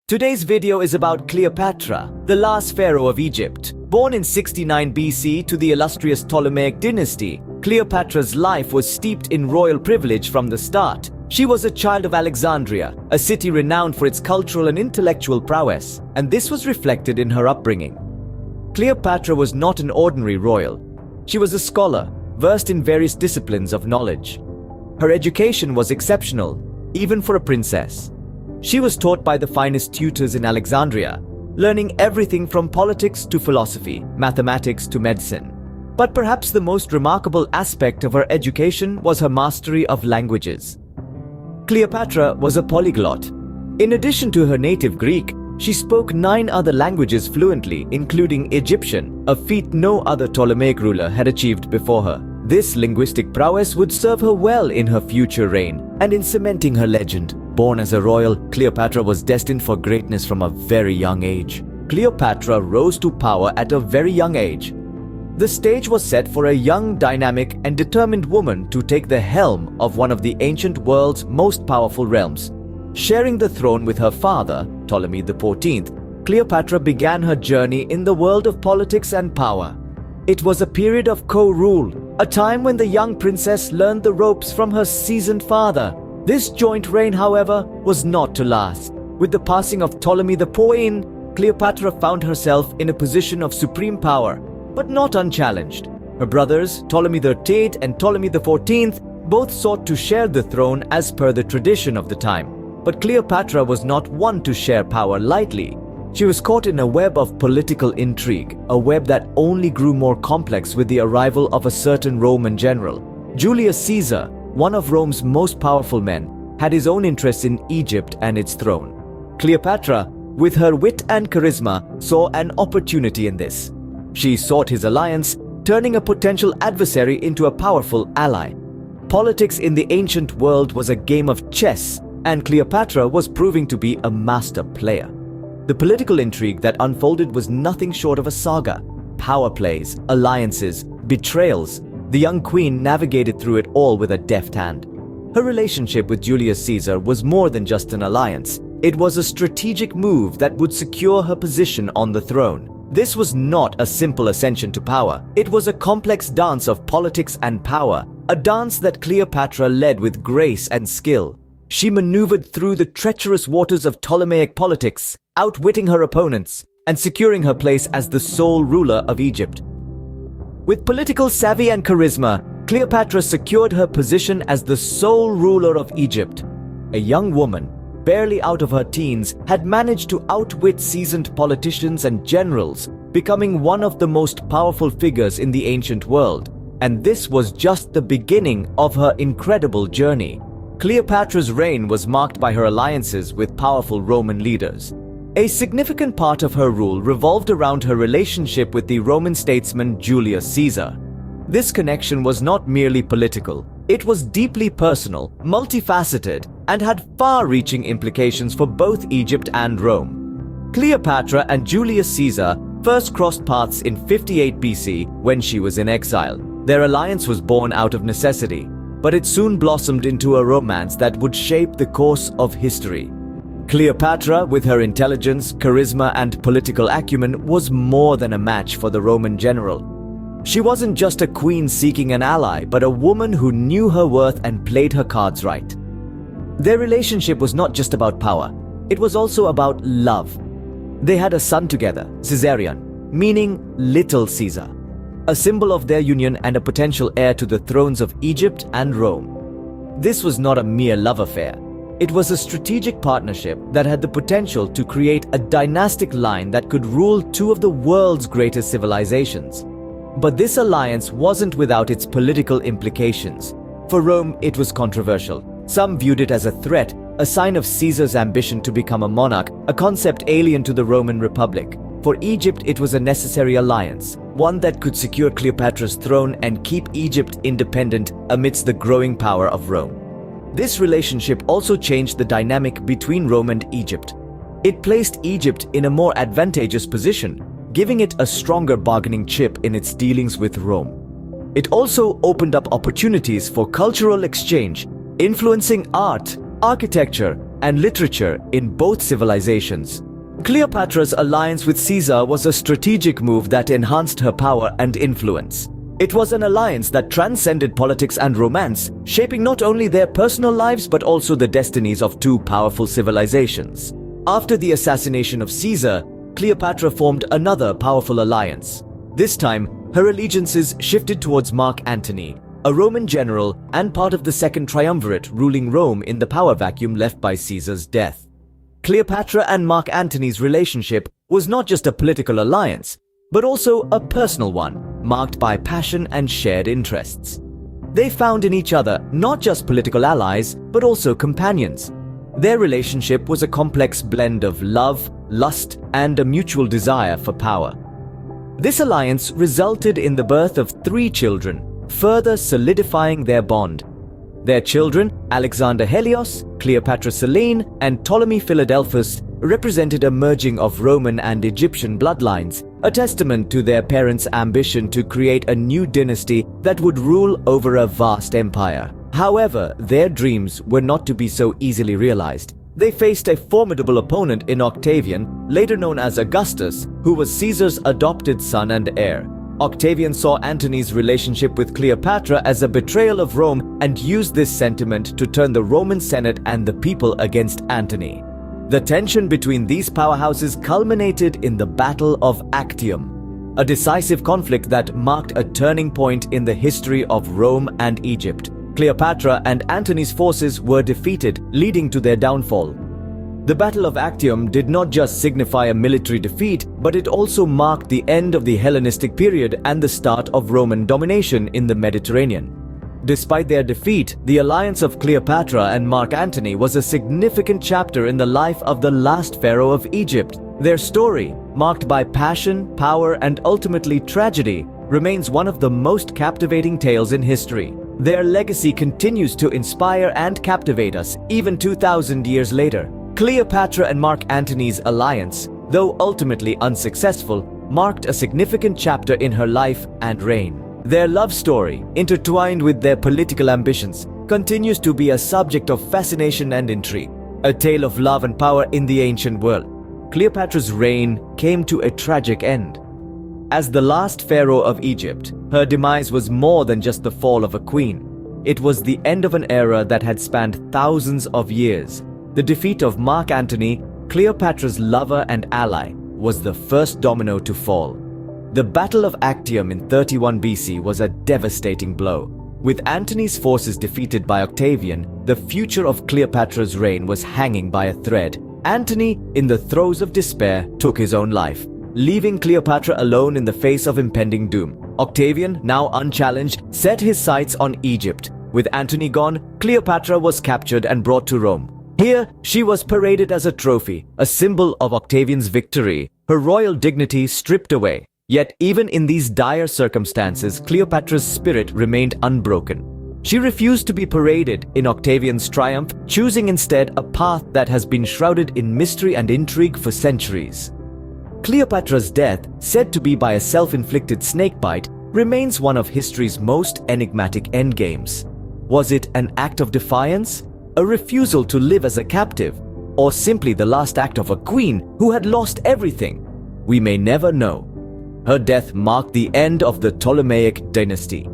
Today's video is about Cleopatra, the last pharaoh of Egypt. Born in 69 BC to the illustrious Ptolemaic dynasty, Cleopatra's life was steeped in royal privilege from the start. She was a child of Alexandria, a city renowned for its cultural and intellectual prowess, and this was reflected in her upbringing. Cleopatra was not an ordinary royal. She was a scholar, versed in various disciplines of knowledge. Her education was exceptional, even for a princess. She was taught by the finest tutors in Alexandria, learning everything from politics to philosophy, mathematics to medicine. But perhaps the most remarkable aspect of her education was her mastery of languages. Cleopatra was a polyglot. In addition to her native Greek, she spoke 9 other languages fluently, including Egyptian, a feat no other Ptolemaic ruler had achieved before her. This linguistic prowess would serve her well in her future reign and in cementing her legend. Born as a royal, Cleopatra was destined for greatness from a very young age. Cleopatra rose to power at a very young age. The stage was set for a young, dynamic, and determined woman to take the helm of one of the ancient world's most powerful realms. Sharing the throne with her father, Ptolemy XIV, Cleopatra began her journey in the world of politics and power. It was a period of co-rule, a time when the young princess learned the ropes from her seasoned father. This joint reign, however, was not to last. With the passing of Ptolemy XIV, Cleopatra found herself in a position of supreme power, but not unchallenged. Her brothers, Ptolemy XIII and Ptolemy XIV, both sought to share the throne as per the tradition of the time. But Cleopatra was not one to share power lightly. She was caught in a web of political intrigue, a web that only grew more complex with the arrival of a certain Roman general. Julius Caesar, one of Rome's most powerful men, had his own interests in Egypt and its throne. Cleopatra, with her wit and charisma, saw an opportunity in this. She sought his alliance, turning a potential adversary into a powerful ally. Politics in the ancient world was a game of chess, and Cleopatra was proving to be a master player. The political intrigue that unfolded was nothing short of a saga. Power plays, alliances, betrayals. The young queen navigated through it all with a deft hand. Her relationship with Julius Caesar was more than just an alliance. It was a strategic move that would secure her position on the throne. This was not a simple ascension to power. It was a complex dance of politics and power, a dance that Cleopatra led with grace and skill. She maneuvered through the treacherous waters of Ptolemaic politics, outwitting her opponents and securing her place as the sole ruler of Egypt. With political savvy and charisma, Cleopatra secured her position as the sole ruler of Egypt. A young woman, barely out of her teens, had managed to outwit seasoned politicians and generals, becoming one of the most powerful figures in the ancient world. And this was just the beginning of her incredible journey. Cleopatra's reign was marked by her alliances with powerful Roman leaders. A significant part of her rule revolved around her relationship with the Roman statesman Julius Caesar. This connection was not merely political. It was deeply personal, multifaceted, and had far-reaching implications for both Egypt and Rome. Cleopatra and Julius Caesar first crossed paths in 58 BC when she was in exile. Their alliance was born out of necessity, but it soon blossomed into a romance that would shape the course of history. Cleopatra, with her intelligence, charisma, and political acumen, was more than a match for the Roman general. She wasn't just a queen seeking an ally, but a woman who knew her worth and played her cards right. Their relationship was not just about power, it was also about love. They had a son together, Caesarion, meaning Little Caesar, a symbol of their union and a potential heir to the thrones of Egypt and Rome. This was not a mere love affair. It was a strategic partnership that had the potential to create a dynastic line that could rule 2 of the world's greatest civilizations. But this alliance wasn't without its political implications. For Rome, it was controversial. Some viewed it as a threat, a sign of Caesar's ambition to become a monarch, a concept alien to the Roman Republic. For Egypt, it was a necessary alliance, one that could secure Cleopatra's throne and keep Egypt independent amidst the growing power of Rome. This relationship also changed the dynamic between Rome and Egypt. It placed Egypt in a more advantageous position, giving it a stronger bargaining chip in its dealings with Rome. It also opened up opportunities for cultural exchange, influencing art, architecture, and literature in both civilizations. Cleopatra's alliance with Caesar was a strategic move that enhanced her power and influence. It was an alliance that transcended politics and romance, shaping not only their personal lives but also the destinies of two powerful civilizations. After the assassination of Caesar, Cleopatra formed another powerful alliance. This time, her allegiances shifted towards Mark Antony, a Roman general and part of the Second Triumvirate ruling Rome in the power vacuum left by Caesar's death. Cleopatra and Mark Antony's relationship was not just a political alliance, but also a personal one, marked by passion and shared interests. They found in each other not just political allies, but also companions. Their relationship was a complex blend of love, lust, and a mutual desire for power. This alliance resulted in the birth of 3 children, further solidifying their bond. Their children, Alexander Helios, Cleopatra Selene, and Ptolemy Philadelphus, represented a merging of Roman and Egyptian bloodlines, a testament to their parents' ambition to create a new dynasty that would rule over a vast empire. However, their dreams were not to be so easily realized. They faced a formidable opponent in Octavian, later known as Augustus, who was Caesar's adopted son and heir. Octavian saw Antony's relationship with Cleopatra as a betrayal of Rome and used this sentiment to turn the Roman Senate and the people against Antony. The tension between these powerhouses culminated in the Battle of Actium, a decisive conflict that marked a turning point in the history of Rome and Egypt. Cleopatra and Antony's forces were defeated, leading to their downfall. The Battle of Actium did not just signify a military defeat, but it also marked the end of the Hellenistic period and the start of Roman domination in the Mediterranean. Despite their defeat, the alliance of Cleopatra and Mark Antony was a significant chapter in the life of the last pharaoh of Egypt. Their story, marked by passion, power, and ultimately tragedy, remains one of the most captivating tales in history. Their legacy continues to inspire and captivate us even 2,000 years later. Cleopatra and Mark Antony's alliance, though ultimately unsuccessful, marked a significant chapter in her life and reign. Their love story, intertwined with their political ambitions, continues to be a subject of fascination and intrigue, a tale of love and power in the ancient world. Cleopatra's reign came to a tragic end. As the last pharaoh of Egypt, her demise was more than just the fall of a queen. It was the end of an era that had spanned thousands of years. The defeat of Mark Antony, Cleopatra's lover and ally, was the first domino to fall. The Battle of Actium in 31 BC was a devastating blow. With Antony's forces defeated by Octavian, the future of Cleopatra's reign was hanging by a thread. Antony, in the throes of despair, took his own life, leaving Cleopatra alone in the face of impending doom. Octavian, now unchallenged, set his sights on Egypt. With Antony gone, Cleopatra was captured and brought to Rome. Here, she was paraded as a trophy, a symbol of Octavian's victory, her royal dignity stripped away. Yet even in these dire circumstances, Cleopatra's spirit remained unbroken. She refused to be paraded in Octavian's triumph, choosing instead a path that has been shrouded in mystery and intrigue for centuries. Cleopatra's death, said to be by a self-inflicted snakebite, remains one of history's most enigmatic endgames. Was it an act of defiance, a refusal to live as a captive, or simply the last act of a queen who had lost everything? We may never know. Her death marked the end of the Ptolemaic dynasty.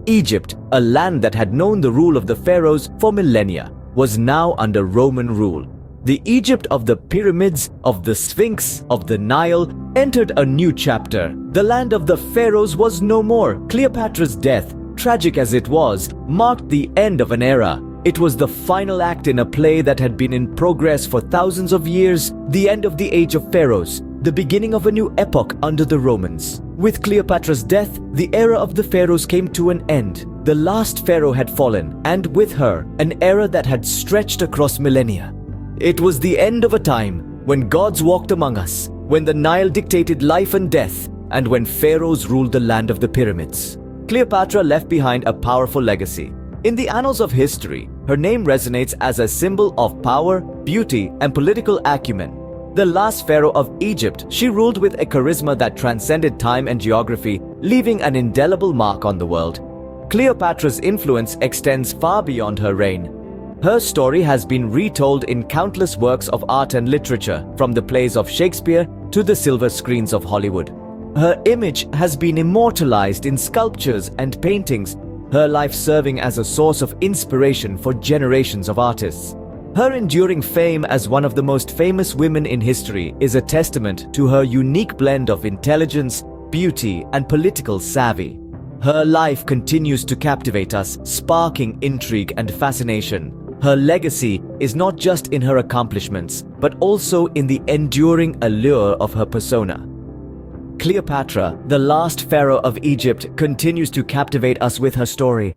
Egypt, a land that had known the rule of the pharaohs for millennia, was now under Roman rule. The Egypt of the pyramids, of the Sphinx, of the Nile, entered a new chapter. The land of the pharaohs was no more. Cleopatra's death, tragic as it was, marked the end of an era. It was the final act in a play that had been in progress for thousands of years, the end of the age of pharaohs, the beginning of a new epoch under the Romans. With Cleopatra's death, the era of the pharaohs came to an end. The last pharaoh had fallen, and with her, an era that had stretched across millennia. It was the end of a time when gods walked among us, when the Nile dictated life and death, and when pharaohs ruled the land of the pyramids. Cleopatra left behind a powerful legacy. In the annals of history, her name resonates as a symbol of power, beauty, and political acumen. The last pharaoh of Egypt, she ruled with a charisma that transcended time and geography, leaving an indelible mark on the world. Cleopatra's influence extends far beyond her reign. Her story has been retold in countless works of art and literature, from the plays of Shakespeare to the silver screens of Hollywood. Her image has been immortalized in sculptures and paintings, her life serving as a source of inspiration for generations of artists. Her enduring fame as one of the most famous women in history is a testament to her unique blend of intelligence, beauty, and political savvy. Her life continues to captivate us, sparking intrigue and fascination. Her legacy is not just in her accomplishments, but also in the enduring allure of her persona. Cleopatra, the last pharaoh of Egypt, continues to captivate us with her story.